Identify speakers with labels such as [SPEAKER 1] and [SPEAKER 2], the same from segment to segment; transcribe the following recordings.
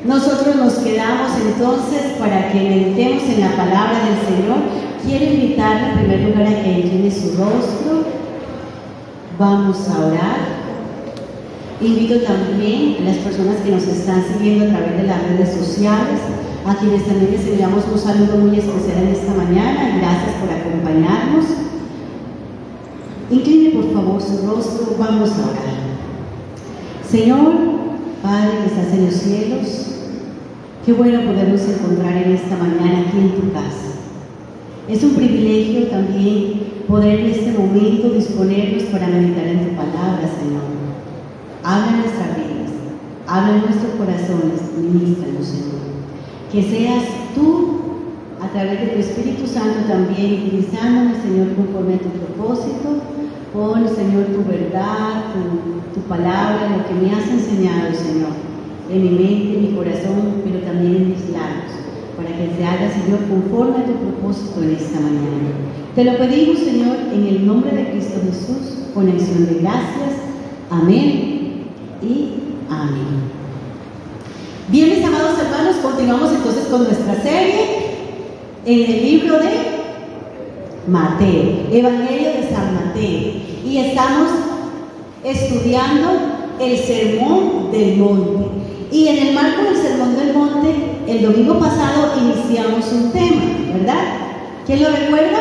[SPEAKER 1] Nosotros nos quedamos entonces para que meditemos en la palabra del Señor. Quiero invitarle en primer lugar a que incline su rostro. Vamos a orar. Invito también a las personas que nos están siguiendo a través de las redes sociales, a quienes también les enviamos un saludo muy especial en esta mañana. Gracias por acompañarnos. Incline por favor su rostro. Vamos a orar. Señor, Padre que estás en los cielos, qué bueno podernos encontrar en esta mañana aquí en tu casa. Es un privilegio también poder en este momento disponernos para meditar en tu palabra, Señor. Habla en nuestras vidas, habla en nuestros corazones, ministranos, Señor. Que seas tú, a través de tu Espíritu Santo también, utilizándonos, Señor, conforme a tu propósito. Pon, Señor, tu verdad, tu palabra, lo que me has enseñado, Señor, en mi mente, en mi corazón, pero también en mis labios, para que se haga, Señor, conforme a tu propósito en esta mañana. Te lo pedimos, Señor, en el nombre de Cristo Jesús, con acción de gracias. Amén y amén. Bien, mis amados hermanos, continuamos entonces con nuestra serie en el libro de Mateo, Evangelio de San Mateo, y estamos estudiando el Sermón del Monte. Y en el marco del Sermón del Monte, el domingo pasado iniciamos un tema, ¿verdad? ¿Quién lo recuerda?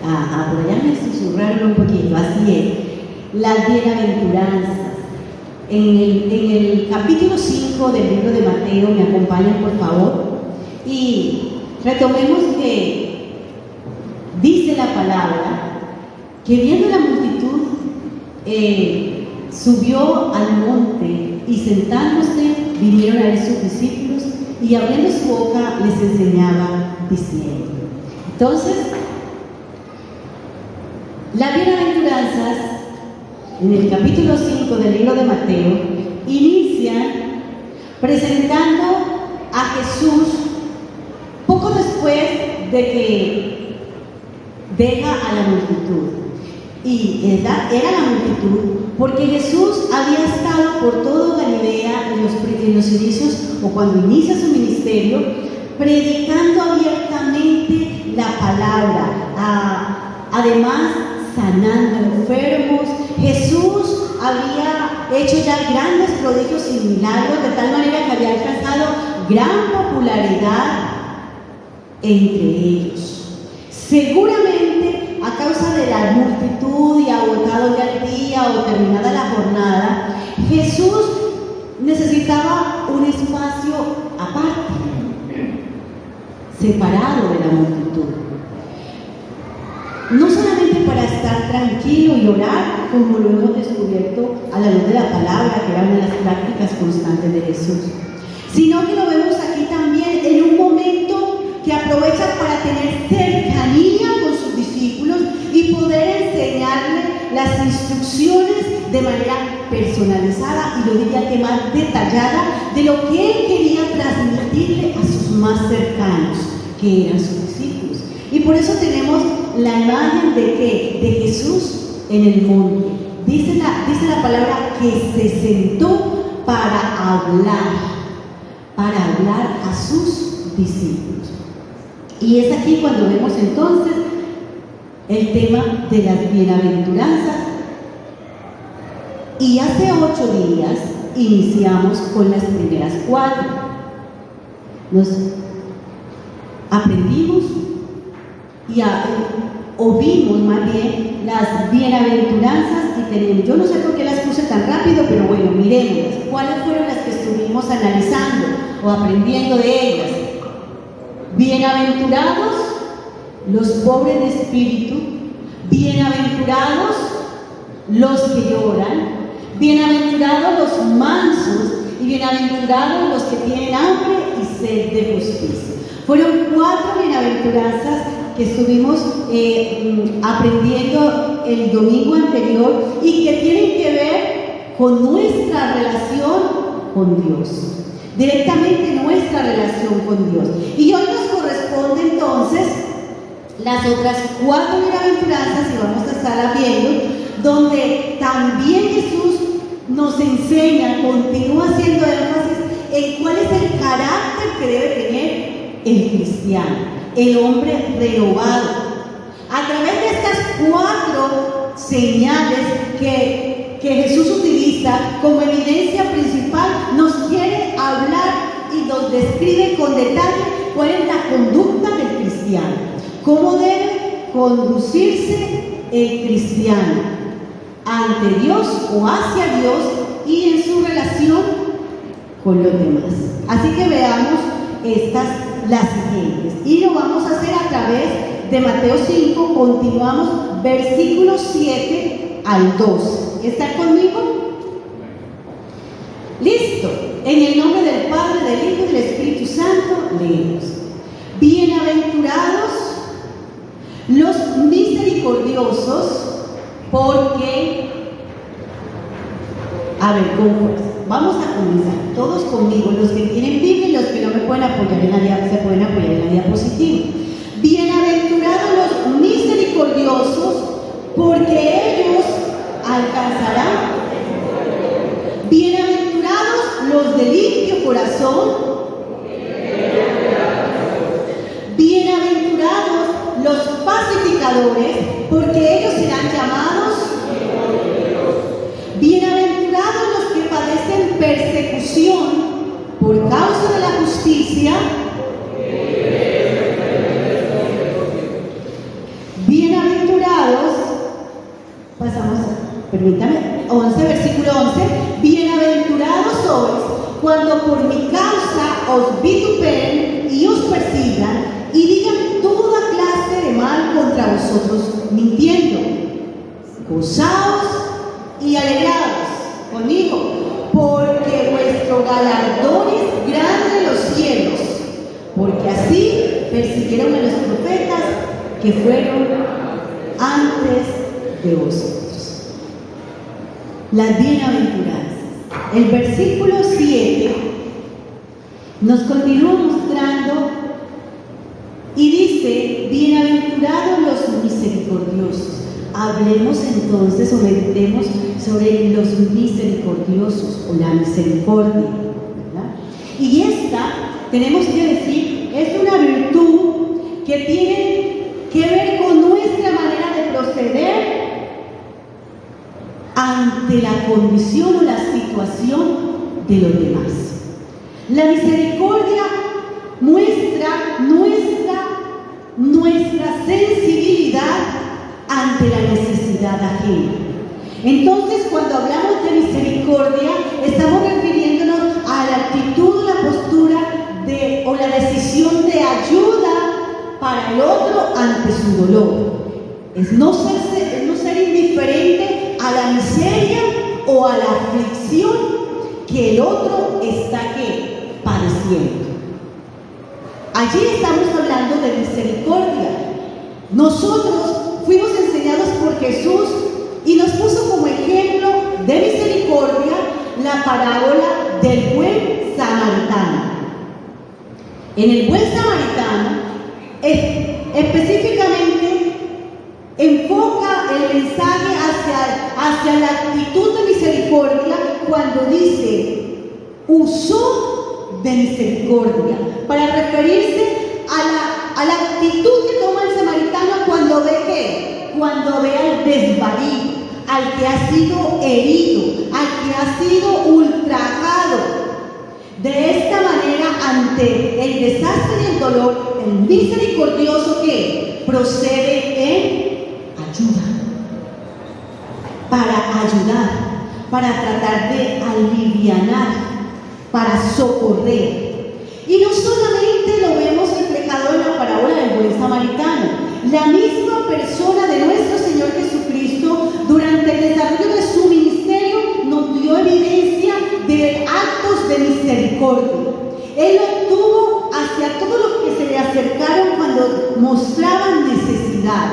[SPEAKER 1] Ajá, por allá me susurraron un poquito, así es. Las bienaventuranzas. En el capítulo 5 del libro de Mateo, me acompañan por favor, y retomemos que dice la palabra que viendo la multitud subió al monte y sentándose vinieron a él sus discípulos y abriendo su boca les enseñaba diciendo. Entonces, las bienaventuranzas en el capítulo 5 del libro de Mateo inician presentando a Jesús poco después de que deja a la multitud. Y era la multitud porque Jesús había estado por todo Galilea en los inicios, o cuando inicia su ministerio, predicando abiertamente la palabra, además sanando enfermos. Jesús había hecho ya grandes prodigios y milagros, de tal manera que había alcanzado gran popularidad entre ellos. Seguramente a causa de la multitud y agotado ya el día o terminada la jornada, Jesús necesitaba un espacio aparte, separado de la multitud. No solamente para estar tranquilo y orar, como lo hemos descubierto a la luz de la palabra, que era una de las prácticas constantes de Jesús, sino que lo vemos aquí también en un momento que aprovecha para tener cercanía con sus discípulos y poder enseñarles las instrucciones de manera personalizada y yo diría que más detallada de lo que él quería transmitirle a sus más cercanos, que eran sus discípulos. Y por eso tenemos la imagen de Jesús en el monte. Dice la palabra que se sentó para hablar a sus discípulos. Y es aquí cuando vemos entonces el tema de las bienaventuranzas. Y hace 8 días iniciamos con las primeras 4. Nos aprendimos o vimos más bien las bienaventuranzas y tenemos. Yo no sé por qué las puse tan rápido, pero bueno, miremos cuáles fueron las que estuvimos analizando o aprendiendo de ellas. Bienaventurados los pobres de espíritu, bienaventurados los que lloran, bienaventurados los mansos y bienaventurados los que tienen hambre y sed de justicia. Fueron 4 bienaventuranzas que estuvimos aprendiendo el domingo anterior y que tienen que ver con nuestra relación con Dios, directamente nuestra relación con Dios. Y hoy nos corresponde entonces las otras 4 bienaventuranzas, y vamos a estar viendo, donde también Jesús nos enseña, continúa haciendo énfasis en cuál es el carácter que debe tener el cristiano, el hombre renovado. A través de estas 4 señales que Jesús utiliza como evidencia principal, nos quiere hablar y nos describe con detalle cuál es la conducta del cristiano, cómo debe conducirse el cristiano ante Dios o hacia Dios y en su relación con los demás. Así que veamos las siguientes, y lo vamos a hacer a través de Mateo 5, continuamos versículos 7 al 12. ¿Están conmigo? Listo. En el nombre del Padre, del Hijo y del Espíritu Santo, leemos. Bienaventurados los misericordiosos, porque... A ver, vamos a comenzar, todos conmigo, los que tienen Biblia y los que no me pueden apoyar se pueden apoyar en la diapositiva. Bienaventurados los misericordiosos, porque ellos alcanzarán. Bienaventurados los de limpio corazón. Bienaventurados los pacificadores, porque ellos serán llamados. Bienaventurados los que padecen persecución por causa de la justicia. Bienaventurados, permítame, 11, versículo 11. Bienaventurados sois cuando por mi causa os vituperen y os persigan y digan toda clase de mal contra vosotros, mintiendo. Gozaos y alegrados conmigo, porque vuestro galardón es grande en los cielos, porque así persiguieron a los profetas que fueron antes de vosotros. Las bienaventuranzas. El versículo 7 nos continúa mostrando y dice: bienaventurados los misericordiosos. Hablemos entonces o meditemos sobre los misericordiosos o la misericordia, ¿verdad? Y esta, tenemos que decir, es una virtud que tiene que ver con nuestra manera de proceder ante la condición o la situación de los demás. La misericordia muestra nuestra sensibilidad ante la necesidad ajena. Entonces, cuando hablamos de misericordia, estamos refiriéndonos a la actitud, la postura o la decisión de ayuda para el otro ante su dolor. Es no ser indiferente a la miseria o a la aflicción que el otro está padeciendo. Allí estamos hablando de misericordia. Nosotros fuimos enseñados por Jesús y nos puso como ejemplo de misericordia la parábola del buen samaritano. En el buen samaritano, específicamente, enfoca el mensaje hacia la actitud de misericordia cuando dice: usó de misericordia, para referirse a la actitud que toma el samaritano cuando ve al desvalido, al que ha sido herido, al que ha sido ultrajado. De esta manera, ante el desastre y el dolor, el misericordioso que procede en ayuda, para tratar de alivianar, para socorrer. Y no solamente lo vemos reflejado en la parábola del buen samaritano, la misma persona de nuestro Señor Jesucristo, durante el desarrollo de su ministerio, nos dio evidencia de actos de misericordia. Él obtuvo hacia todos los que se le acercaron cuando mostraban necesidad.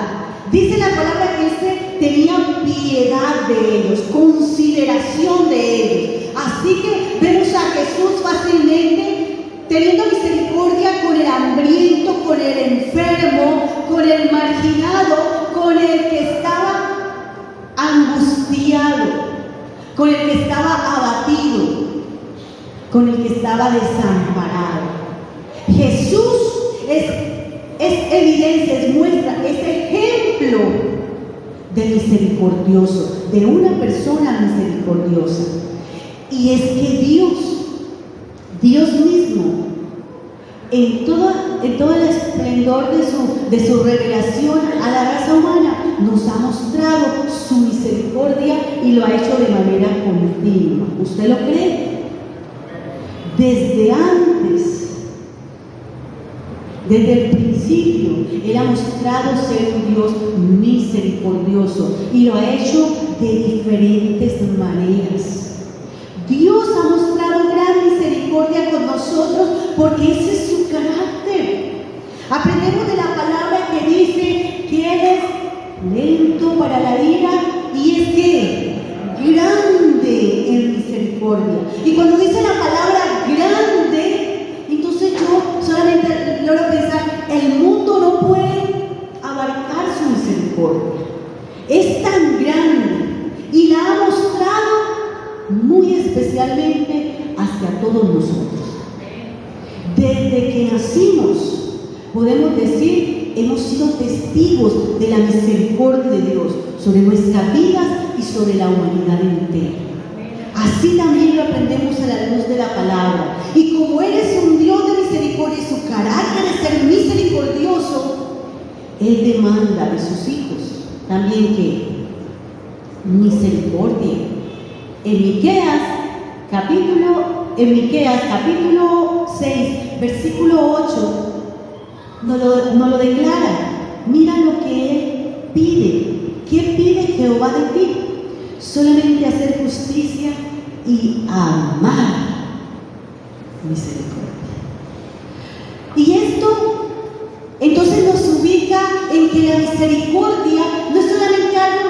[SPEAKER 1] Dice la palabra que Él tenía piedad de ellos, consideración de ellos. Así que vemos a Jesús fácilmente teniendo misericordia con el hambriento, con el enfermo, con el marginado, con el que estaba angustiado, con el que estaba con el que estaba desamparado. Jesús es evidencia, es muestra, es ejemplo de misericordioso, de una persona misericordiosa. Y es que Dios mismo, en todo el esplendor de su revelación a la raza humana, nos ha mostrado su misericordia y lo ha hecho de manera continua. ¿Usted lo cree? Desde antes, desde el principio, Él ha mostrado ser un Dios misericordioso y lo ha hecho de diferentes maneras. Dios ha mostrado gran misericordia con nosotros porque ese es su carácter. Aprendemos de la palabra que dice que Él es lento para la ira y es que grande en misericordia. Y cuando dice la palabra grande, entonces yo solamente logro pensar, el mundo no puede abarcar su misericordia. Es tan grande y la ha mostrado muy especialmente hacia todos nosotros. Desde que nacimos, podemos decir, hemos sido testigos de la misericordia de Dios sobre nuestras vidas y sobre la humanidad entera. Así también lo aprendemos a la luz de la palabra. Y como Él es un Dios de misericordia y su carácter es ser misericordioso, Él demanda de sus hijos también que misericordia. En Miqueas capítulo 6, versículo 8, nos lo declara. Mira lo que Él pide. ¿Qué pide Jehová de ti? Solamente hacer justicia y amar misericordia. Y esto entonces nos ubica en que la misericordia no es solamente algo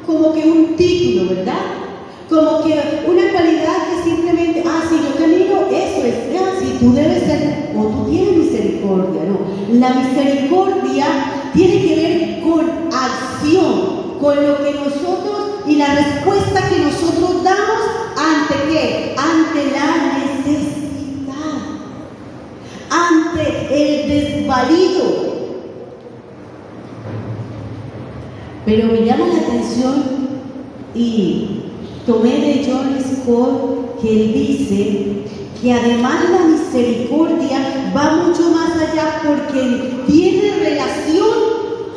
[SPEAKER 1] como que un título, ¿verdad? Como que una cualidad que simplemente, si yo te miro, eso es, si tú debes ser, o tú tienes misericordia, no. La misericordia tiene que ver con acción, con lo que nosotros y la respuesta que nosotros damos ante ¿qué? Ante la necesidad, ante el desvalido. Pero me llama la atención y tomé de John Scott que él dice que además la misericordia va mucho más allá porque tiene relación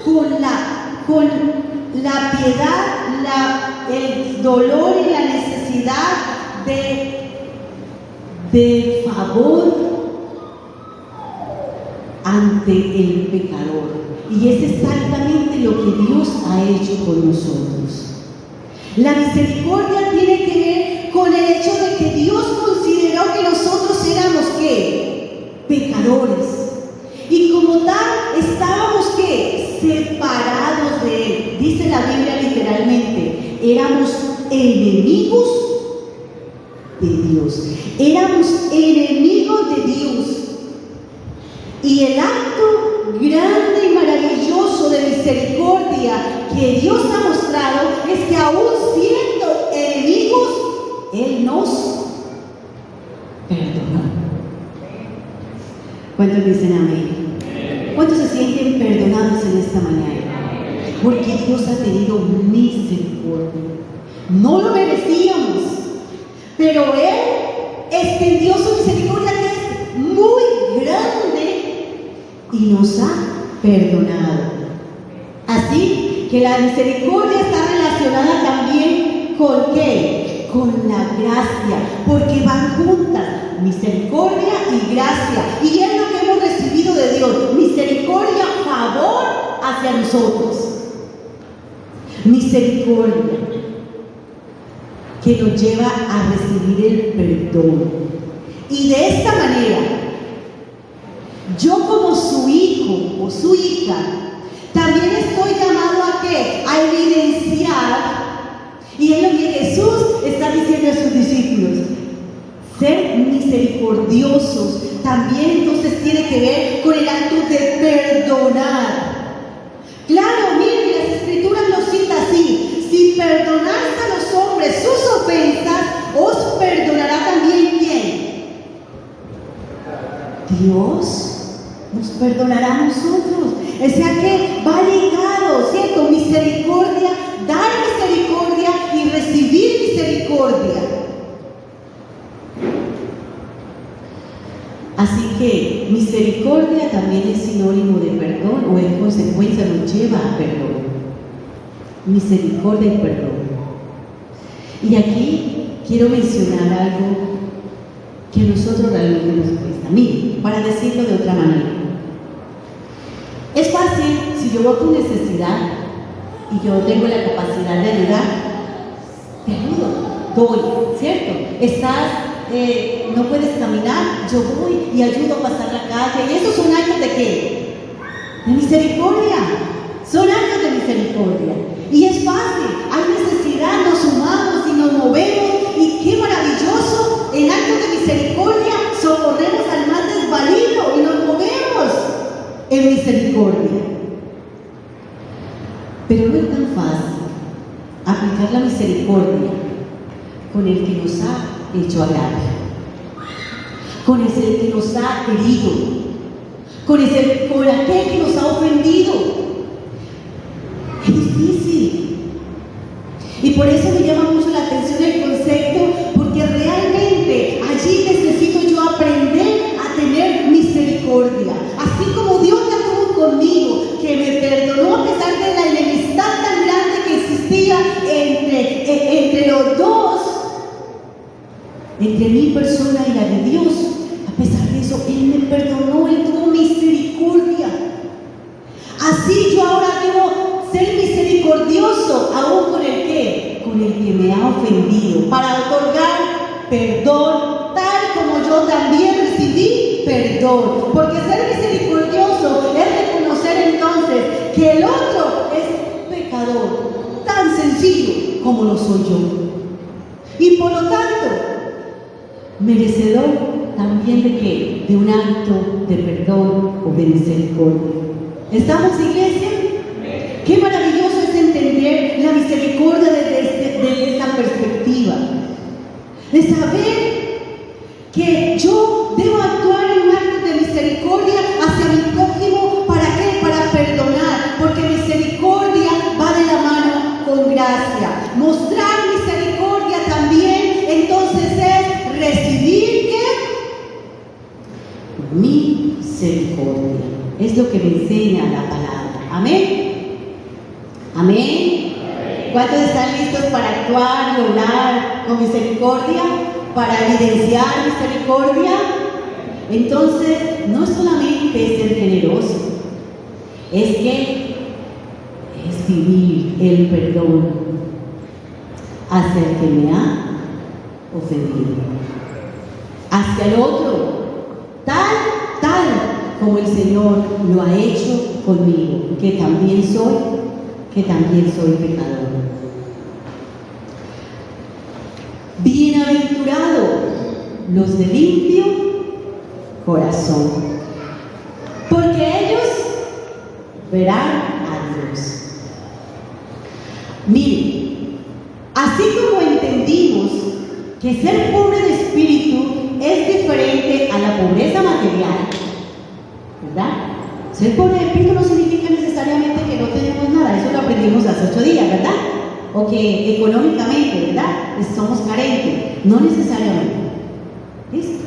[SPEAKER 1] con la piedad, el dolor y la necesidad de favor ante el pecador. Y es exactamente lo que Dios ha hecho con nosotros. La misericordia tiene que ver con el hecho de que Dios consideró que nosotros éramos ¿qué? Pecadores. Y como tal, estábamos ¿qué? Separados de Él. Dice la Biblia literalmente, éramos enemigos de Dios. Éramos enemigos de Dios. Y el acto grande y maravilloso de misericordia que Dios ha mostrado es que aún siendo enemigos, Él nos perdonó. ¿Cuántos dicen amén? ¿Cuántos se sienten perdonados en esta mañana? Porque Dios ha tenido misericordia. No lo merecíamos, pero Él extendió su misericordia que es muy grande y nos ha perdonado. Así que la misericordia está relacionada también con ¿qué? Con la gracia, porque van juntas, misericordia y gracia. Y es lo que hemos recibido de Dios, misericordia, favor hacia nosotros. Misericordia que nos lleva a recibir el perdón. Y de esta manera, yo como su hijo o su hija, también estoy llamado a ¿qué? A evidenciar, y es lo que Jesús está diciendo a sus discípulos, ser misericordiosos. También entonces tiene que ver con el acto de perdonar. Claro, miren, las Escrituras lo cita así: si perdonáis a los hombres sus ofensas, os perdonaré Dios nos perdonará a nosotros. O sea que va ligado, ¿cierto? Misericordia, dar misericordia y recibir misericordia. Así que misericordia también es sinónimo de perdón, o en consecuencia nos lleva a perdón. Misericordia y perdón. Y aquí quiero mencionar algo que a nosotros realmente nos cuesta. Mire, para decirlo de otra manera, es fácil, si yo veo tu necesidad y yo tengo la capacidad de ayudar, te ayudo, doy, ¿cierto? No puedes caminar, yo voy y ayudo a pasar la calle. ¿Y esos son actos de qué? De misericordia. Son actos de misericordia. Y es fácil, hay necesidad, nos sumamos y nos movemos. Y qué maravilloso, en actos de misericordia socorremos al más desvalido y nos movemos en misericordia. Pero no es tan fácil aplicar la misericordia con el que nos ha hecho agravio, con el que nos ha herido, con aquel que nos ha ofendido. Es difícil. Y por eso me llama mucho la atención el concepto, porque realmente allí necesito yo aprender a tener misericordia. Así como Dios la tuvo conmigo, que me perdonó a pesar de la enemistad tan grande que existía entre los dos, entre mi persona y la de Dios. A pesar de eso, Él me perdonó, Él tuvo misericordia. Así yo ahora debo ser misericordioso, aún con el que me ha ofendido, para otorgar perdón, tal como yo también recibí perdón. Porque ser misericordioso es reconocer entonces que el otro es pecador, tan sencillo como lo soy yo. Y por lo tanto, merecedor también de ¿qué? De un acto de perdón o de misericordia. ¿Estamos, iglesia? Qué maravilloso es entender la misericordia desde esa perspectiva, de saber que yo debo actuar en un acto de misericordia hacia mi prójimo. ¿Para qué? Para perdonar, porque misericordia va de la mano con gracia. Mostrar misericordia también entonces es recibir ¿qué? Misericordia. Es lo que me enseña la palabra. Amén. Amén. ¿Cuántos están listos para actuar y orar con misericordia? Para evidenciar misericordia. Entonces, no solamente es ser generoso, es que es vivir el perdón hacia el que me ha ofendido, hacia el otro, tal como el Señor lo ha hecho conmigo, que también soy pecador. Bienaventurados los de limpio corazón, porque ellos verán a Dios. Miren, así como entendimos que ser pobre de espíritu es diferente a la pobreza material, ¿verdad? Ser pobre de espíritu no significa necesariamente que no tenemos nada. Eso lo aprendimos hace 8 días, ¿verdad? O que económicamente, ¿verdad?, somos carentes. No necesariamente. ¿Listo?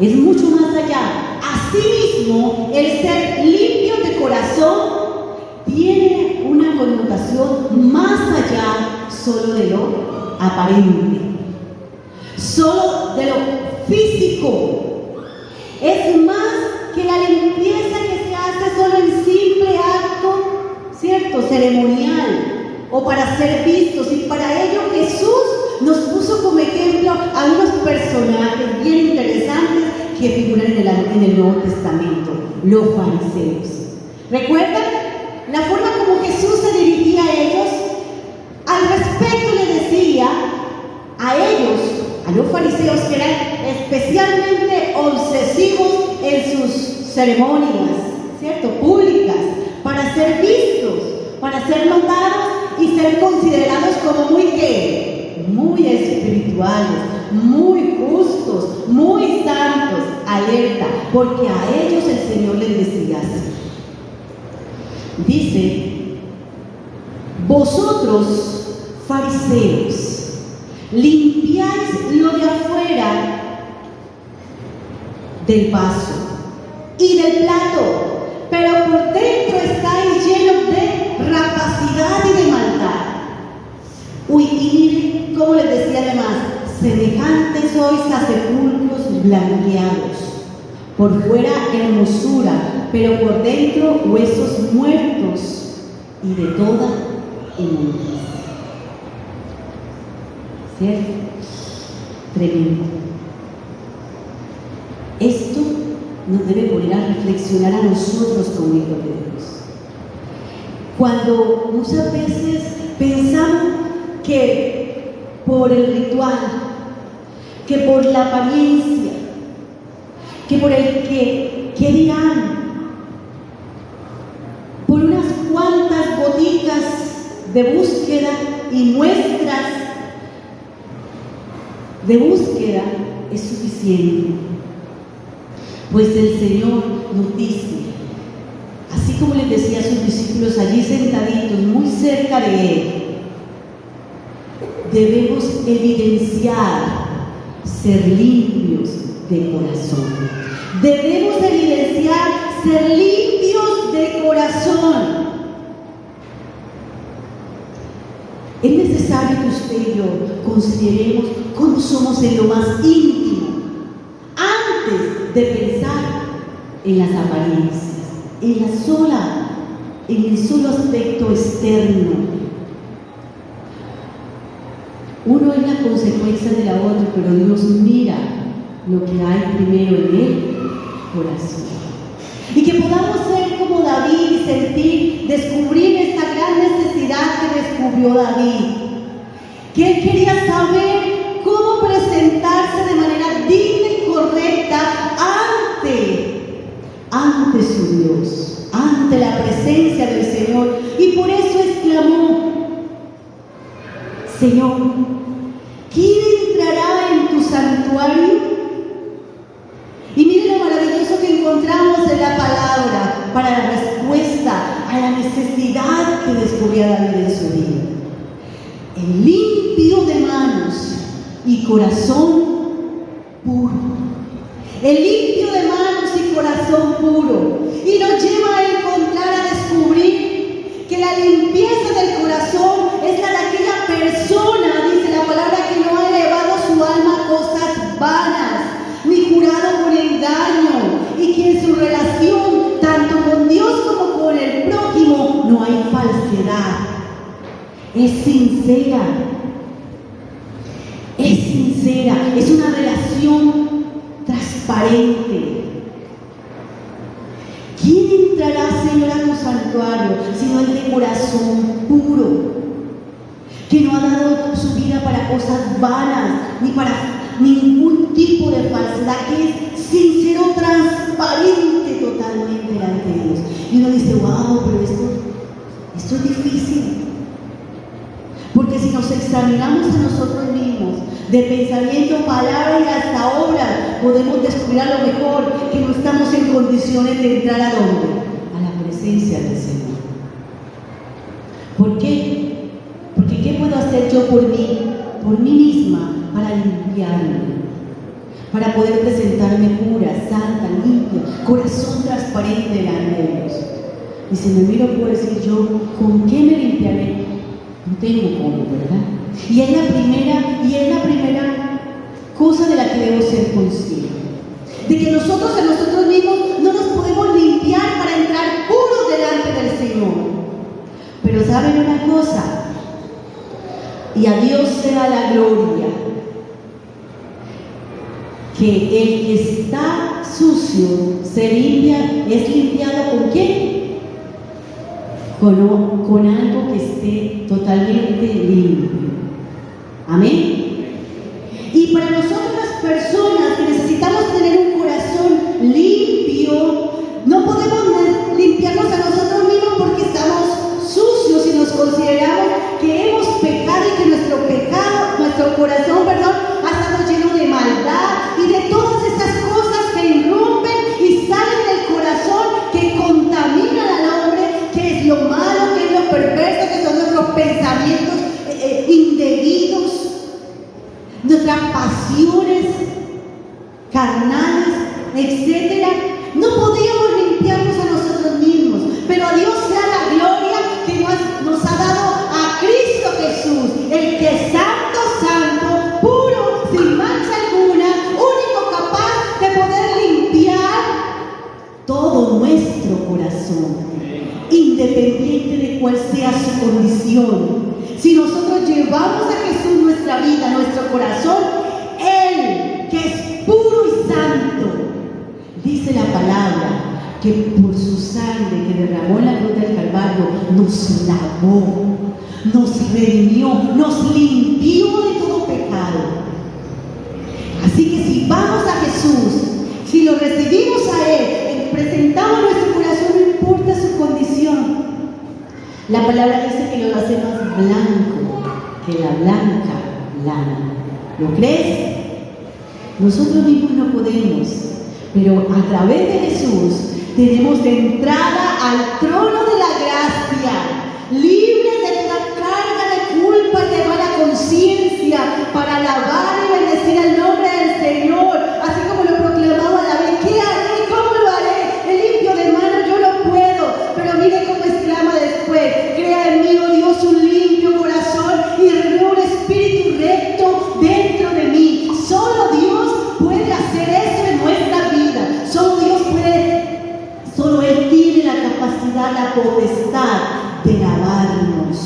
[SPEAKER 1] Es mucho más allá. Asimismo, el ser limpio de corazón tiene una connotación más allá solo de lo aparente, solo de lo físico. Es más que la limpieza que se hace solo en simple acto, ¿cierto?, ceremonial o para ser vistos. Y para ello Jesús nos puso como ejemplo a unos personajes bien interesantes que figuran en el Nuevo Testamento, los fariseos. ¿Recuerdan la forma como Jesús se dirigía a ellos? Al respecto le decía a ellos, a los fariseos, que eran especialmente obsesivos en sus ceremonias, ¿cierto?, públicas, para ser vistos, para ser notados y ser considerados como muy espirituales, muy justos, muy santos. alerta, porque a ellos el Señor les decía así. Dice: vosotros, fariseos, limpiáis lo de afuera del vaso y del plato, pero por dentro estáis llenos de rapacidad y de maldad. Uy, y miren cómo les decía además: semejantes sois a sepulcros blanqueados, por fuera hermosura, pero por dentro huesos muertos y de toda inmundicia. ¿Cierto? Tremendo. Esto nos debe poner a reflexionar a nosotros como hijos de Dios. Cuando muchas veces pensamos que por el ritual, que por la apariencia, que por el que dirán, por unas cuantas gotitas de búsqueda y muestras de búsqueda es suficiente. Pues el Señor nos dice, así como les decía a sus discípulos allí sentaditos muy cerca de Él, debemos evidenciar ser limpios de corazón. Debemos evidenciar ser limpios de corazón. Es necesario que usted y yo consideremos cómo somos en lo más íntimo, antes de pensar en las apariencias, en el solo aspecto externo. Uno es la consecuencia de la otra, pero Dios mira lo que hay primero en el corazón. Y que podamos ser como David y sentir, descubrir esta gran necesidad que descubrió David. Que él quería saber cómo presentarse de manera digna y correcta ante su Dios, ante la presencia del Señor. Y por eso exclamó: Señor, ¿quién entrará en tu santuario? Y miren lo maravilloso que encontramos en la palabra para la respuesta a la necesidad que descubría David en su vida. El limpio de manos y corazón puro. El limpio de manos y corazón puro. Y nos lleva a encontrar, a descubrir que la limpieza del corazón es la de aquella persona, dice la palabra, que no ha elevado su alma a cosas vanas, ni jurado con engaño, y que en su relación, tanto con Dios como con el prójimo, no hay falsedad. Es sincera. Es sincera. Es una relación transparente. ¿Quién entrará, Señor, a tu santuario, sino el de corazón puro, que no ha dado su vida para cosas vanas, ni para ningún tipo de falsedad, que es sincero, transparente totalmente delante de Dios? Y uno dice: wow, pero esto es difícil. Porque si nos examinamos a nosotros mismos, de pensamiento, palabra y hasta obra, podemos descubrir a lo mejor que no estamos en condiciones de entrar ¿a dónde? A la presencia del Señor. ¿Por qué? Porque ¿qué puedo hacer yo por mí misma, para limpiarme? Para poder presentarme pura, santa, limpia, corazón transparente delante de Dios. Y si me miro, puedo decir yo: ¿con qué me limpiaré? No tengo cómo, ¿verdad? Y es la primera cosa de la que debo ser consciente. De que nosotros a nosotros mismos no nos podemos limpiar para entrar puros delante del Señor. Pero ¿saben una cosa? Y a Dios sea la gloria, que el que está sucio se limpia, es limpiado ¿con qué? Con algo que esté totalmente limpio. Amén. Y para nosotros, las personas que necesitamos tener un corazón limpio, no podemos limpiarnos a nosotros mismos porque estamos sucios y nos consideramos que hemos pecado y que nuestro corazón, ha estado lleno de maldad y de todas esas cosas que es lo malo, qué es lo perverso, que son nuestros pensamientos indebidos, nuestras pasiones carnales, etcétera. No podíamos limpiarnos a nosotros mismos, pero a Dios sea la gloria que nos ha dado a Cristo Jesús, el que es santo, santo, puro, sin mancha alguna, único capaz de poder limpiar todo nuestro corazón, independiente de cuál sea su condición. Si nosotros llevamos a Jesús nuestra vida, nuestro corazón, Él, que es puro y santo, dice la palabra que por su sangre que derramó en la cruz del Calvario nos lavó, nos redimió, nos limpió de todo pecado. Así que si vamos a Jesús, si lo recibimos a Él, presentamos nuestro corazón, no importa su condición. La palabra dice que lo hace más blanco que la blanca lana. ¿Lo crees? Nosotros mismos no podemos, pero a través de Jesús tenemos de entrada al trono de la gracia, libres de toda carga de culpa y de mala conciencia, para alabar y bendecir el nombre del Señor, así como lo proclamaba David. ¿Qué haré? ¿Cómo lo haré? El limpio de manos yo no puedo, pero mire cómo exclama después: crea en mí, oh Dios, un limpio corazón y renueva un espíritu recto dentro de mí. Solo Dios puede hacer eso en nuestra vida. Solo Él tiene la capacidad, la potestad de lavarnos,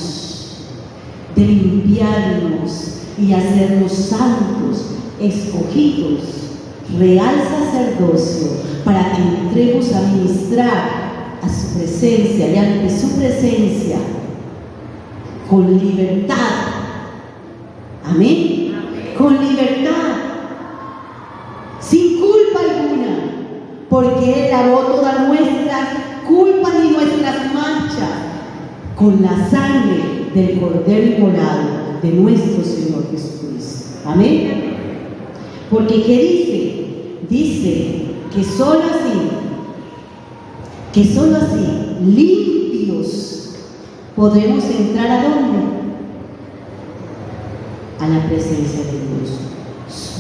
[SPEAKER 1] de limpiarnos y hacernos santos, escogidos, real sacerdocio, para que entremos a ministrar a su presencia y ante su presencia con libertad. Amén. Con libertad, sin culpa alguna, porque Él lavó todas nuestras culpas y nuestras manchas con la sangre del Cordero inmolado de nuestro Señor Jesucristo. Amén. Porque ¿qué dice? Dice que solo así, limpios, podremos entrar ¿a dónde? A la presencia de Dios.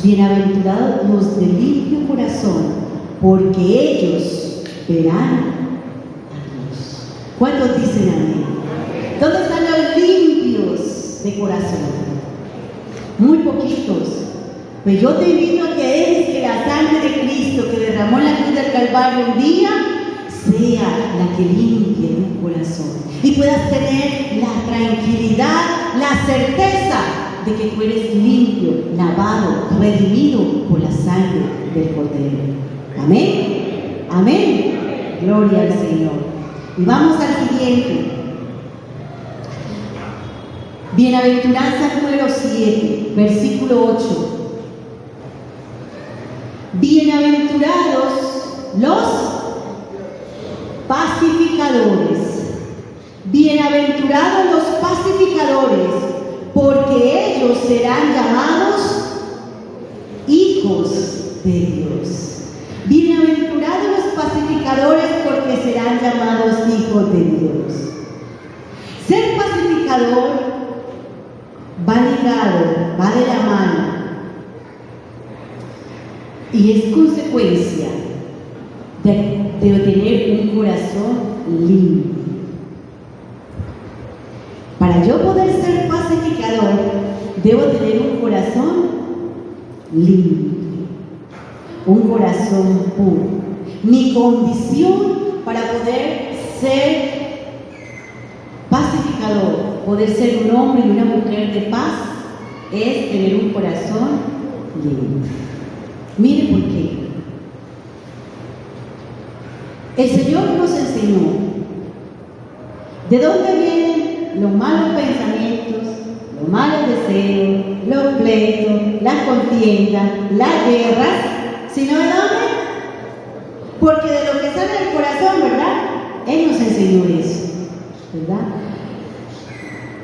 [SPEAKER 1] Bienaventurados los de limpio corazón, porque ellos verán a Dios. ¿Cuántos dicen amén? ¿Dónde están los limpios de corazón? Muy poquitos. Pues yo te invito a que la sangre de Cristo que derramó en la cruz del Calvario un día sea la que limpie tu corazón y puedas tener la tranquilidad, la certeza de que tú eres limpio, lavado, redimido por la sangre del Cordero. Amén. Amén. Gloria al Señor. Y vamos al siguiente. Bienaventuranza número 7, versículo 8. Bienaventurados los pacificadores. Bienaventurados los pacificadores, porque ellos serán llamados hijos de Dios. Bienaventurados los pacificadores, porque serán llamados hijos de Dios. Ser pacificador va ligado, va de la mano, y es consecuencia de tener un corazón limpio. Para yo poder ser pacificador, debo tener un corazón limpio, un corazón puro. Mi condición para poder ser pacificador, poder ser un hombre y una mujer de paz, es tener un corazón limpio. Mire por qué. El Señor nos enseñó de dónde vienen los malos pensamientos, los malos deseos, los pleitos, las contiendas, las guerras, sino de dónde. Porque de lo que sale del corazón, ¿verdad? Él nos enseñó eso, ¿verdad?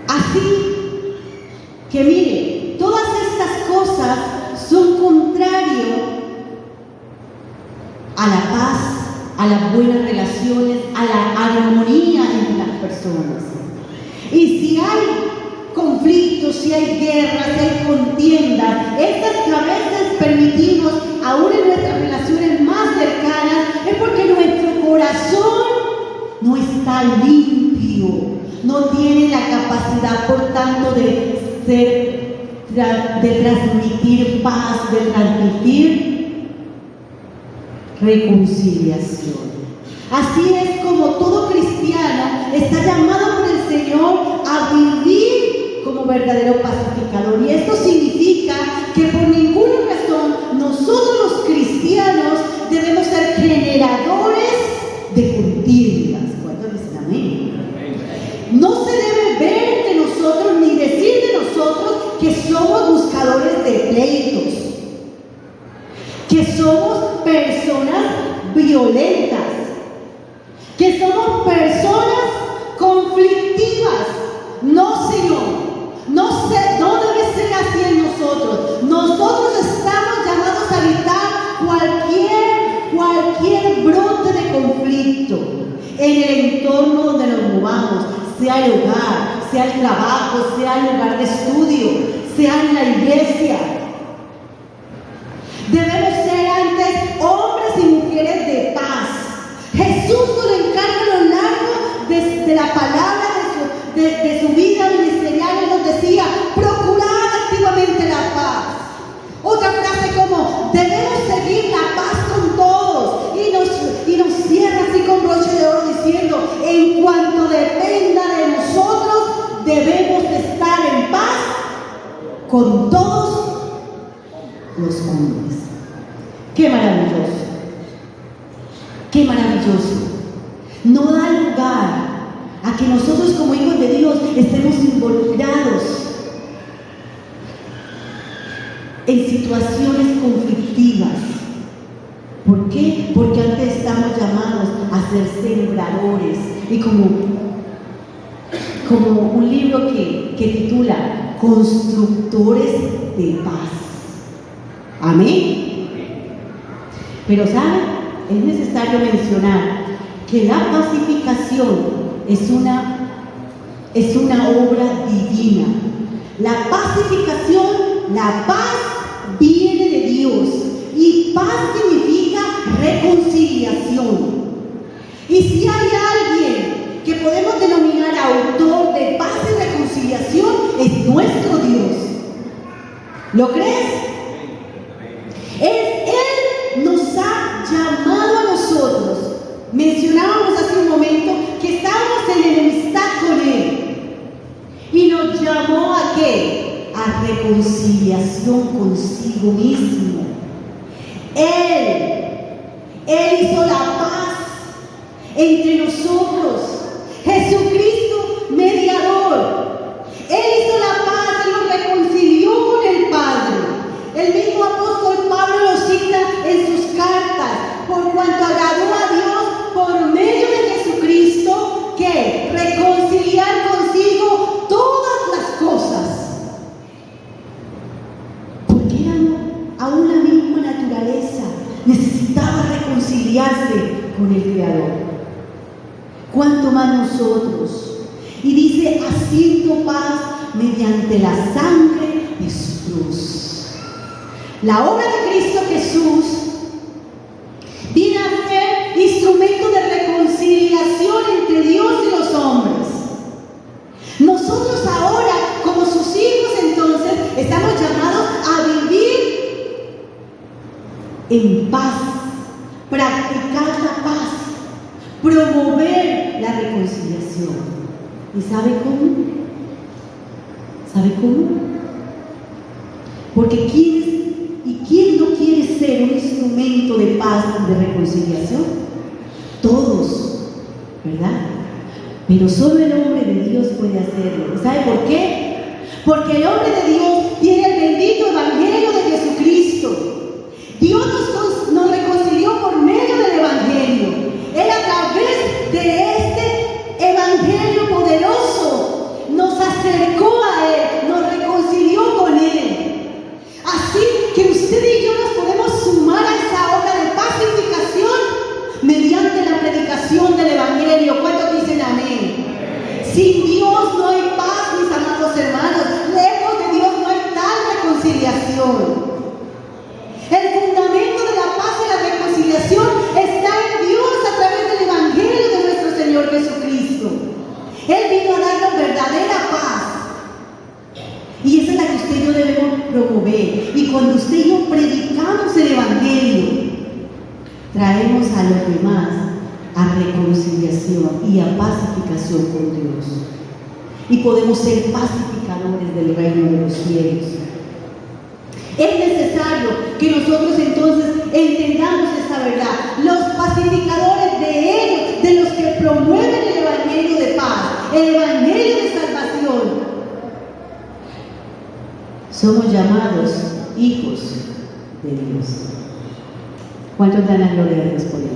[SPEAKER 1] Así que mire, todas estas cosas son contrarios a la paz, a las buenas relaciones, a la armonía personas. Y si hay conflictos, si hay guerras, si hay contiendas, estas que a veces permitimos, aún en nuestras relaciones más cercanas, es porque nuestro corazón no está limpio, no tiene la capacidad, por tanto, de transmitir paz, de transmitir reconciliación. Así es como todo cristiano está llamado por el Señor a vivir como verdadero pacificador. Y esto significa que por ninguna razón nosotros los cristianos debemos ser generadores de contiendas. ¿Cuántos dicen amén? No se debe ver de nosotros ni decir de nosotros que somos buscadores de pleitos, que somos personas violentas, que somos personas conflictivas. No, Señor. No debe ser así en nosotros. Nosotros estamos llamados a evitar cualquier brote de conflicto en el entorno donde nos movamos, sea el hogar, sea el trabajo, sea el lugar de estudio, sea en la iglesia. Debemos ser antes hombres y mujeres de paz. Jesús nos encarga a lo largo de la palabra de su vida ministerial. Él nos decía: procurad activamente la paz. Otra frase como: debemos seguir la paz con todos. Y nos cierra así con broche de oro diciendo: en cuanto dependa de nosotros, debemos estar en paz con todos los hombres. ¡Qué maravilloso! ¡Qué maravilloso! No da lugar a que nosotros como hijos de Dios estemos involucrados en situaciones conflictivas. ¿Por qué? Porque antes estamos llamados a ser sembradores. Y como un libro que titula Constructores de Paz. Amén. Pero ¿saben? Es necesario mencionar que la pacificación es una obra divina. La pacificación, la paz viene de Dios, y paz significa reconciliación. Y si hay alguien que podemos denominar autor de paz y reconciliación, es nuestro Dios. ¿Lo crees? Él nos ha llamado a nosotros. Mencionábamos hace un momento que estábamos en enemistad con Él, y nos llamó ¿a qué? A reconciliación consigo mismo. Él hizo la paz entre nosotros. Jesucristo, mediador. Él hizo la paz y nos reconcilió con el Padre. El mismo apóstol Pablo lo cita en sus cartas: por cuanto agradó a Dios por medio de Jesucristo, que reconciliar consigo todas las cosas. Porque eran a una misma naturaleza, necesitaba reconciliarse con el Creador. ¿Cuánto más nosotros? Y dice: haciendo paz mediante la sangre de su cruz. La obra de Cristo Jesús viene a ser instrumento de reconciliación entre Dios y los hombres. Nosotros ahora, como sus hijos, entonces, estamos llamados a vivir en paz, practicar la paz, promover la reconciliación. ¿Y sabe cómo? ¿Sabe cómo? Porque ¿quién no quiere ser un instrumento de paz y de reconciliación? Todos, ¿verdad? Pero solo el hombre de Dios puede hacerlo. ¿Sabe por qué? Porque el hombre de Dios tiene el bendito evangelio de Jesucristo. Dios nos reconcilió por medio del evangelio. Él, a través de este evangelio poderoso, nos acercó a Él, nos reconcilió con Él. Así que usted y yo nos podemos sumar a esa obra de pacificación mediante la predicación del evangelio. ¿Cuántos dicen amén? Sin Dios no hay paz, mis amados hermanos. Lejos de Dios no hay tal reconciliación. El fundamento de la paz y la reconciliación está en Dios a través del Evangelio de nuestro Señor Jesucristo. Él vino a darnos verdadera paz. Y esa es la que usted y yo debemos promover. Y cuando usted y yo predicamos el Evangelio, traemos a los demás a reconciliación y a pacificación con Dios. Y podemos ser pacificadores del reino de los cielos. Es necesario que nosotros entonces entendamos esta verdad. Los pacificadores de ellos, de los que promueven el Evangelio de paz, el Evangelio de salvación, somos llamados hijos de Dios. ¿Cuántos dan la gloria a Dios por eso?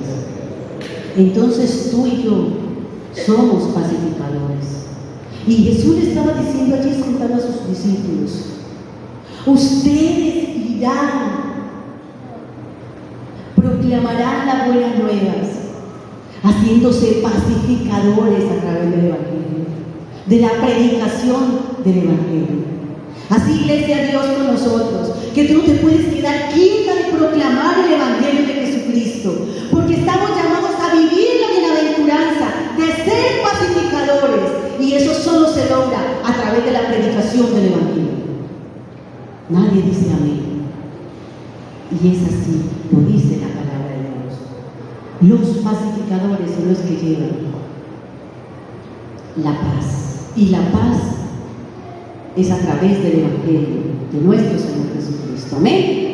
[SPEAKER 1] Entonces tú y yo somos pacificadores. Y Jesús le estaba diciendo allí sentado a sus discípulos: ustedes irán, proclamarán las buenas nuevas, haciéndose pacificadores a través del Evangelio, de la predicación del Evangelio. Así, iglesia, Dios con nosotros, que tú no te puedes quedar quieta de proclamar el Evangelio de Jesucristo, porque estamos llamados a vivir la bienaventuranza, de ser pacificadores, y eso solo se logra a través de la predicación del Evangelio. Nadie dice amén. Y es así, lo dice la palabra de Dios. Los pacificadores son los que llevan la paz. Y la paz es a través del Evangelio de nuestro Señor Jesucristo. Amén.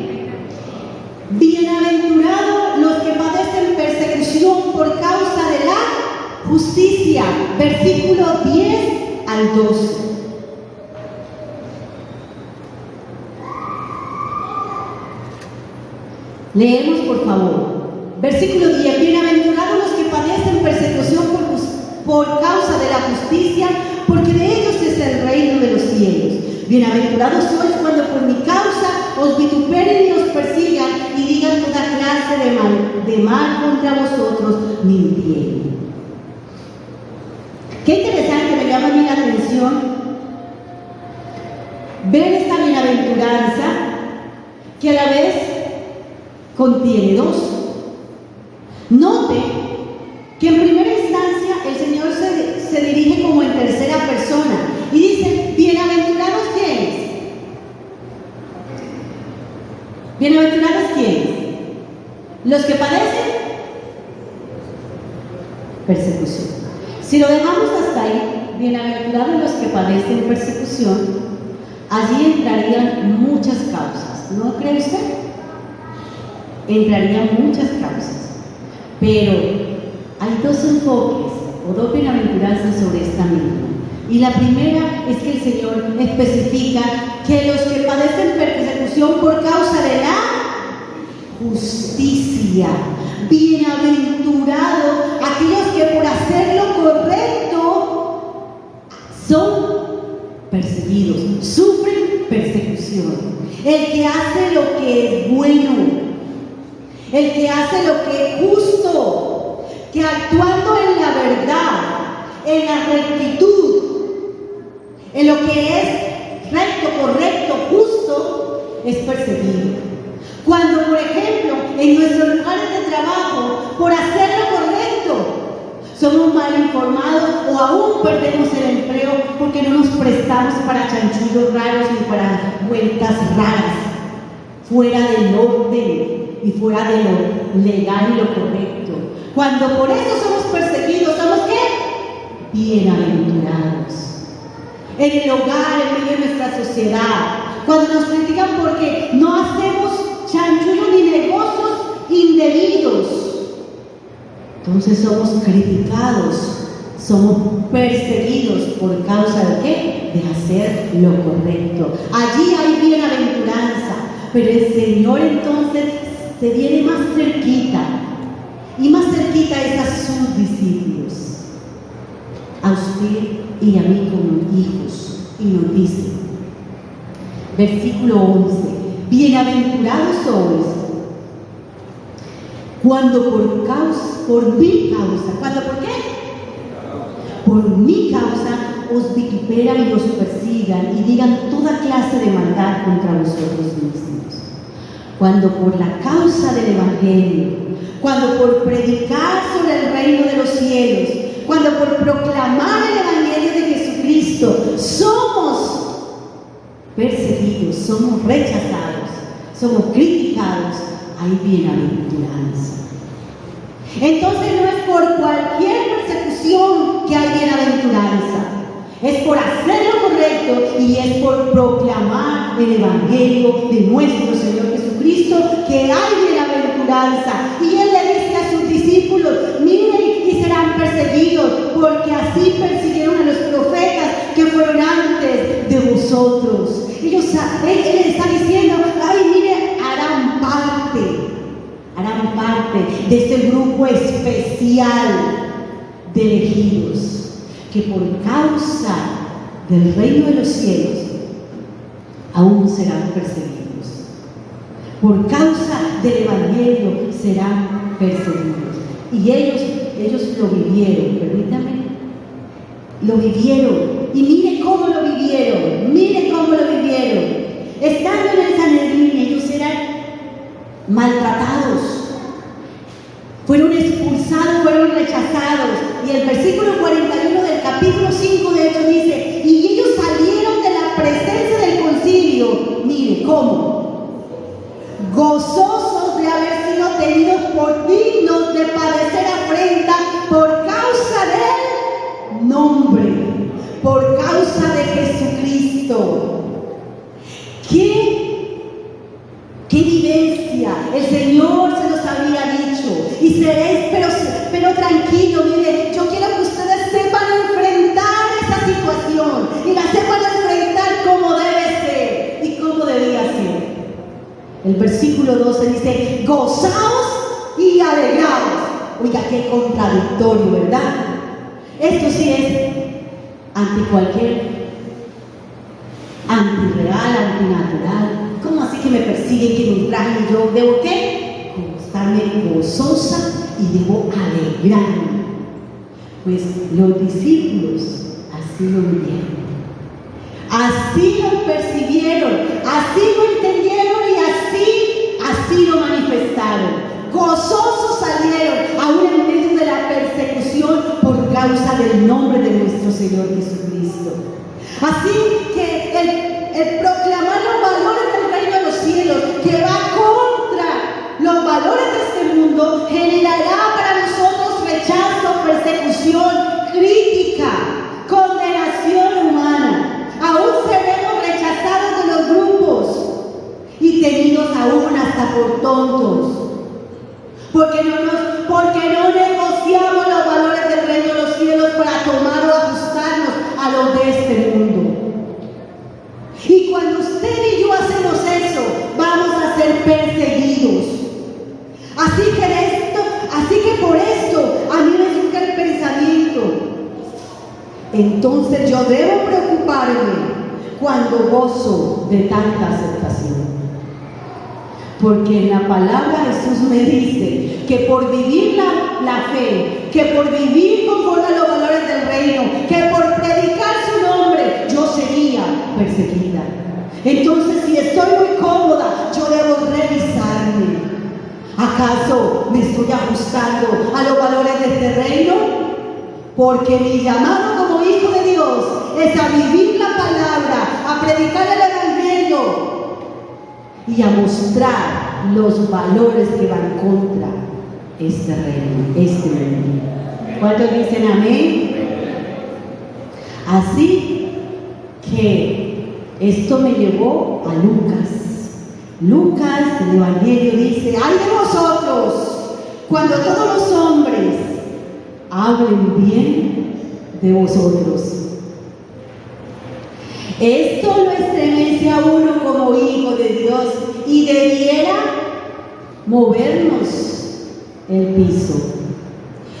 [SPEAKER 1] Bienaventurados los que padecen persecución por causa de la justicia. Versículo 10 al 12. Leemos, por favor. Versículo 10. Bienaventurados los que padecen persecución por causa de la justicia, porque de ellos es el reino de los cielos. Bienaventurados sois cuando por mi causa os vituperen y os persigan y digan toda clase de mal contra vosotros, mintiendo. Qué interesante, me llama a mí la atención ver esta bienaventuranza que a la vez contiene dos. Note que en primera instancia el Señor se dirige como en tercera persona y dice: bienaventurados ¿quiénes? ¿Bienaventurados quiénes? Los que padecen persecución. Si lo dejamos hasta ahí, bienaventurados los que padecen persecución, allí entrarían muchas causas, ¿no cree usted? Entrarían muchas causas, pero hay dos enfoques o dos bienaventuranzas sobre esta misma. Y la primera es que el Señor especifica que los que padecen persecución por causa de la justicia, bienaventurados aquellos que por hacer lo correcto son perseguidos, sufren persecución. El que hace lo que es bueno, el que hace lo que es justo, que actuando en la verdad, en la rectitud, en lo que es recto, correcto, justo, es perseguido. Cuando, por ejemplo, en nuestros lugares de trabajo, por hacer lo correcto, somos mal informados o aún perdemos el empleo porque no nos prestamos para chanchullos raros ni para vueltas raras, fuera del orden y fuera de lo legal y lo correcto. Cuando por eso somos perseguidos, ¿somos qué? Bienaventurados. En el hogar, en medio de nuestra sociedad, cuando nos critican porque no hacemos chanchullos ni negocios indebidos, entonces somos criticados, somos perseguidos por causa de ¿qué? De hacer lo correcto. Allí hay bienaventuranza, pero el Señor entonces se viene más cerquita, y más cerquita es a sus discípulos, a usted y a mí como hijos, y nos dice, versículo 11, bienaventurados sois cuando por mi causa, ¿cuándo por qué? por mi causa os vituperan y os persigan y digan toda clase de maldad contra vosotros mismos. Cuando por la causa del Evangelio, cuando por predicar sobre el reino de los cielos, cuando por proclamar el Evangelio de Jesucristo, somos perseguidos, somos rechazados, somos criticados, hay bienaventuranza. Entonces no es por cualquier persecución que hay bienaventuranza, es por hacer lo correcto y es por proclamar el Evangelio de nuestro Señor Jesucristo que hay bienaventuranza. Y Él le dice a sus discípulos: miren, y serán perseguidos, porque así persiguieron a los profetas que fueron antes de vosotros. Él les está diciendo: ay, miren, harán parte de este grupo especial de elegidos que por causa del reino de los cielos aún serán perseguidos. Por causa del Evangelio serán perseguidos. Y ellos lo vivieron, permítame, lo vivieron. Y mire cómo lo vivieron, Estando en el Sanedrín, ellos eran maltratados, fueron expulsados, fueron rechazados. Y el versículo 41 del capítulo 5 de Hechos dice: y ellos salieron de la presencia del concilio, mire cómo, gozosos de haber sido tenidos por dignos de padecer afrenta por causa del nombre, por causa de Jesucristo. ¿Qué vivencia? El Señor se los había dicho. Y seréis, pero tranquilo, mire, yo quiero que ustedes sepan enfrentar esa situación y la sepan enfrentar como debe ser y como debía ser. El versículo 12 dice: gozaos y alegraos. Oiga, qué contradictorio, ¿verdad? Esto sí es antirreal, antinatural. ¿Cómo así que me persiguen, que me ultrajan y yo debo qué? Estarme gozosa y debo alegrarme? Pues los discípulos así lo vivieron, así lo percibieron, así lo entendieron y así lo manifestaron. Gozosos salieron, aún en medio de la persecución por causa del nombre de nuestro Señor Jesucristo. Así que el proclamar los valores del reino de los cielos, que va contra los valores de este mundo, generará para nosotros rechazo, persecución, crítica, condenación humana. Aún seremos rechazados de los grupos y tenidos aún hasta por tontos, porque no negociamos los valores del reino de los cielos para tomar o ajustarnos a los de este mundo. Y cuando usted y yo hacemos eso, vamos a ser perseguidos. Así que por esto a mí me surge el pensamiento: entonces yo debo preocuparme cuando gozo de tanta aceptación. Porque en la palabra Jesús me dice que por vivir la fe, que por vivir conforme a los valores del reino, que por predicar su nombre, yo sería perseguida. Entonces, si estoy muy cómoda, yo debo revisarme. ¿Acaso me estoy ajustando a los valores de este reino? Porque mi llamado como hijo de Dios es a vivir la palabra, a predicar el Evangelio y a mostrar los valores que van contra este reino, este mundo. ¿Cuántos dicen amén? Así que esto me llevó a Lucas. Lucas, el Evangelio, dice: ¡ay de vosotros cuando todos los hombres hablen bien de vosotros! Esto lo estremece a uno como hijo de Dios y debiera movernos el piso.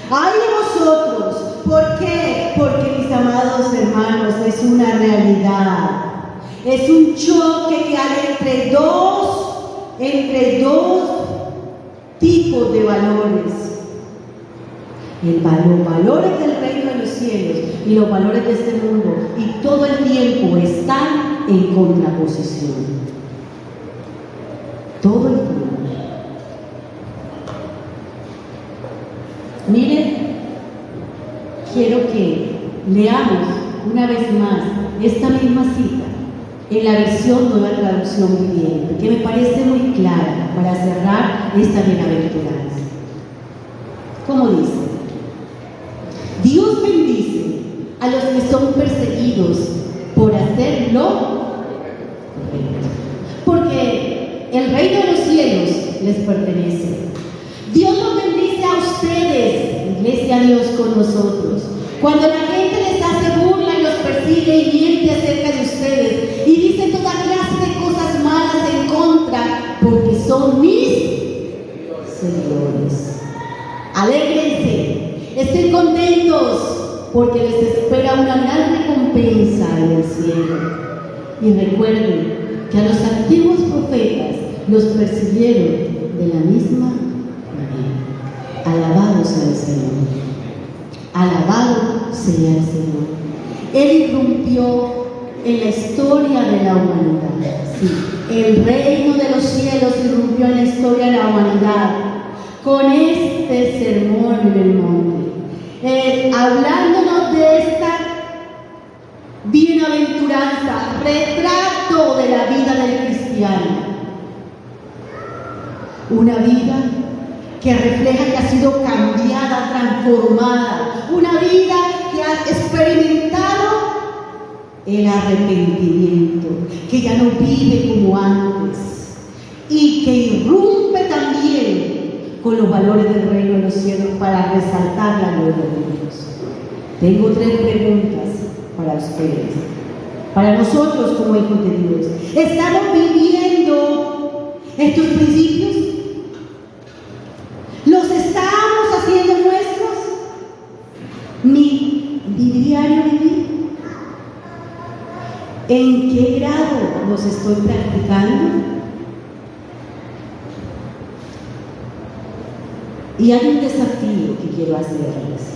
[SPEAKER 1] ¡Ay de vosotros! ¿Por qué? Porque, mis amados hermanos, es una realidad. Es un choque que hay entre dos tipos de valores. Los valores del reino de los cielos y los valores de este mundo y todo el tiempo están en contraposición. Todo el tiempo. Miren, quiero que leamos una vez más esta misma cita en la versión Nueva Traducción Viviente, que me parece muy clara para cerrar esta bienaventuranza. ¿Cómo dice? Dios bendice a los que son perseguidos por hacer lo correcto, porque el reino de los cielos les pertenece. Dios los bendice a ustedes, Iglesia Dios con nosotros, cuando la gente les hace burla y los persigue y miente acerca de ustedes y dice toda clase de cosas malas en contra, porque son mis seguidores. Alégrense, estén contentos, porque les espera una gran recompensa en el cielo. Y recuerden que a los antiguos profetas los persiguieron de la misma manera. Alabado sea el Señor. Alabado sea el Señor. Él irrumpió en la historia de la humanidad. Sí, el reino de los cielos irrumpió en la historia de la humanidad con este sermón en el monte, hablándonos de esta bienaventuranza, retrato de la vida del cristiano. Una vida que refleja que ha sido cambiada, transformada, una vida que ha experimentado el arrepentimiento, que ya no vive como antes y que irrumpe también con los valores del reino de los cielos para resaltar la gloria de Dios. Tengo 3 preguntas para ustedes, para nosotros como hijos de Dios. ¿Estamos viviendo estos principios? ¿Los estamos haciendo nuestros? ¿Mi diario vivir? ¿En qué grado los estoy practicando? Y hay un desafío que quiero hacerles.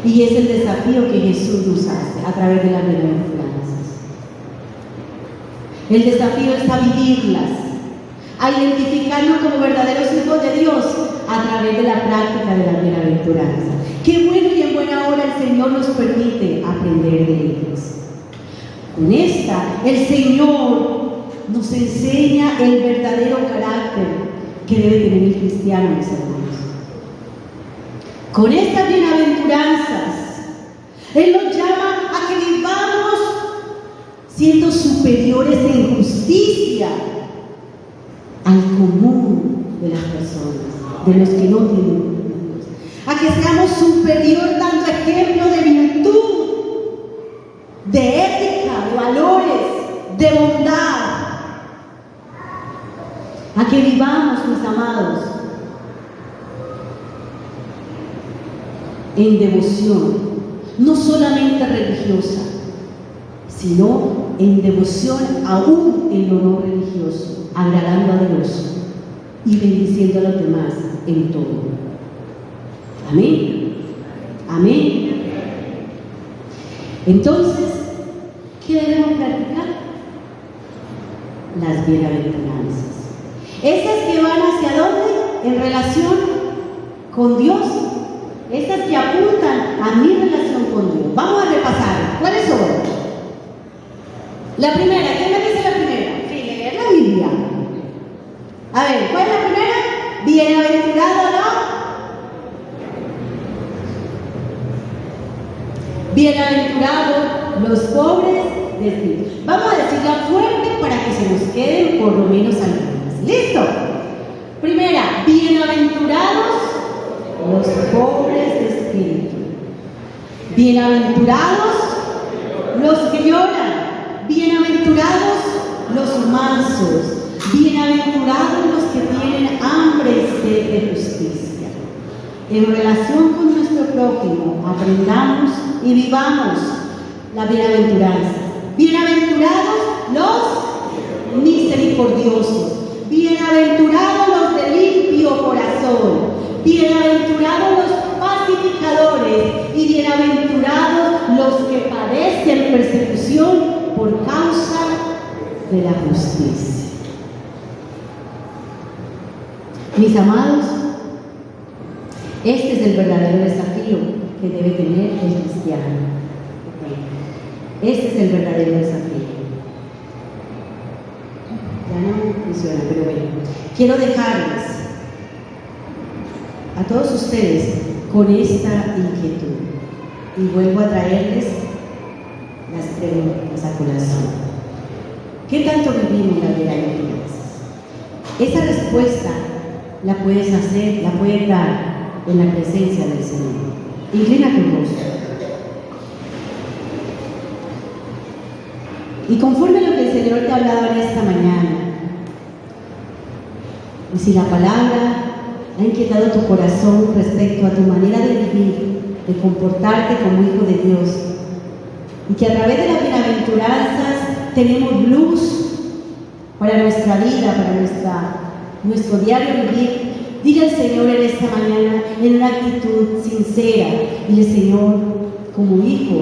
[SPEAKER 1] Y es el desafío que Jesús nos hace a través de las bienaventuranzas. El desafío es a vivirlas, a identificarnos como verdaderos hijos de Dios a través de la práctica de la bienaventuranza. Qué bueno y en buena hora el Señor nos permite aprender de ellos. Con esta, el Señor nos enseña el verdadero carácter que debe tener el cristiano, mis hermanos. Con estas bienaventuranzas, Él nos llama a que vivamos siendo superiores en justicia al común de las personas, de los que no tienen Dios. A que seamos superior dando ejemplo de virtud, de ética, de valores, de bondad. A que vivamos, mis amados, en devoción, no solamente religiosa, sino en devoción aún en lo no religioso, agradando a Dios y bendiciendo a los demás en todo. Amén. Amén. Entonces, ¿qué debemos practicar? Las bienaventuranzas. Esas que van hacia dónde? En relación con Dios. Esas que apuntan a mi relación con Dios. Vamos a repasar. ¿Cuáles son? La primera, ¿quién me dice la primera? Sí, leer la Biblia. A ver, ¿cuál es la primera? Bienaventurado, ¿no? Bienaventurados los pobres de espíritu. Vamos a decirla fuerte para que se nos queden por lo menos algunas. ¿Listo? Primera, bienaventurados los pobres de espíritu. Bienaventurados los que lloran. Bienaventurados los mansos. Bienaventurados los que tienen hambre y sed de justicia. En relación con nuestro prójimo, aprendamos y vivamos la bienaventuranza. Bienaventurados los misericordiosos. Bienaventurados los de limpio corazón. Bienaventurados pacificadores y bienaventurados los que padecen persecución por causa de la justicia. Mis amados, este es el verdadero desafío que debe tener el cristiano. Este es el verdadero desafío. Ya no funciona, pero bueno. Quiero dejarles a todos ustedes con esta inquietud y vuelvo a traerles las preguntas a colación. ¿Qué tanto vivimos las bienaventuranzas? Esa respuesta la puedes hacer, la puedes dar en la presencia del Señor. Inclina tu rostro. Y conforme a lo que el Señor te ha hablado en esta mañana, y si la palabra ha inquietado tu corazón respecto a tu manera de vivir, de comportarte como hijo de Dios, y que a través de las bienaventuranzas tenemos luz para nuestra vida, para nuestro diario vivir, dile al Señor en esta mañana en una actitud sincera, dile: Señor, como hijo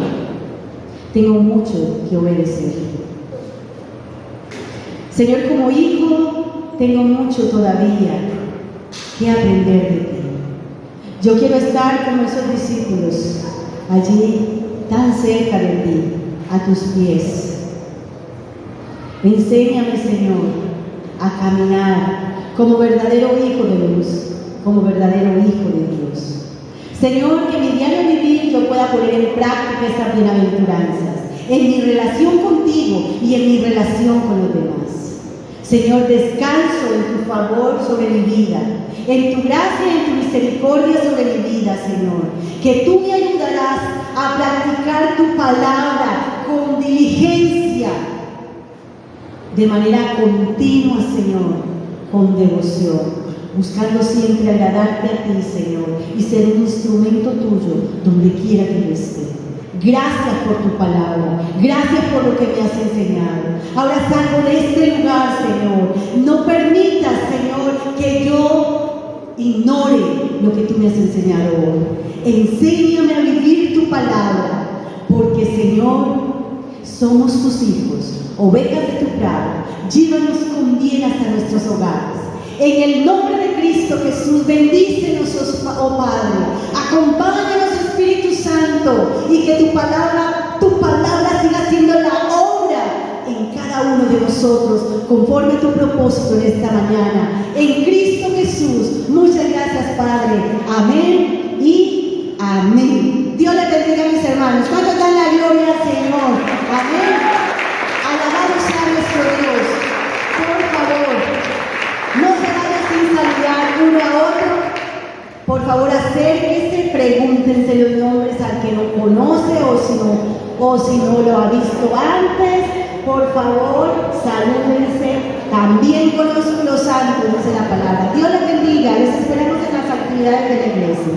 [SPEAKER 1] tengo mucho que obedecer. Señor, como hijo tengo mucho todavía que aprender de ti. Yo quiero estar como esos discípulos allí tan cerca de ti, a tus pies. Enséñame, Señor, a caminar como verdadero hijo de luz, como verdadero hijo de Dios. Señor, que en mi diario vivir yo pueda poner en práctica estas bienaventuranzas, en mi relación contigo y en mi relación con los demás. Señor, descanso en tu favor sobre mi vida, en tu gracia y en tu misericordia sobre mi vida, Señor. Que tú me ayudarás a practicar tu palabra con diligencia, de manera continua, Señor, con devoción, buscando siempre agradarte a ti, Señor, y ser un instrumento tuyo donde quiera que yo esté. Gracias por tu palabra, gracias por lo que me has enseñado. Ahora salgo de este lugar, Señor. No permitas, Señor, que yo ignore lo que tú me has enseñado hoy. Enséñame a vivir tu palabra, porque, Señor, somos tus hijos, ovejas de tu prado. Llévanos con bien hasta nuestros hogares. En el nombre de Cristo Jesús, bendícenos, oh Padre. Acompáñanos, Espíritu Santo, y que tu palabra siga siendo la obra en cada uno de nosotros, conforme a tu propósito en esta mañana. En Cristo Jesús, muchas gracias, Padre. Amén y amén. Dios les bendiga, mis hermanos. ¿Cuántos dan la gloria al Señor? Amén. Alabado sea nuestro Dios. Por favor, no se vayan sin saludar uno a otro. Por favor, acérquense, pregúntense los nombres al que no conoce o si no lo ha visto antes. Por favor, salúdense. También conozco los santos, dice la palabra. Dios les bendiga. Les esperamos en las actividades de la iglesia.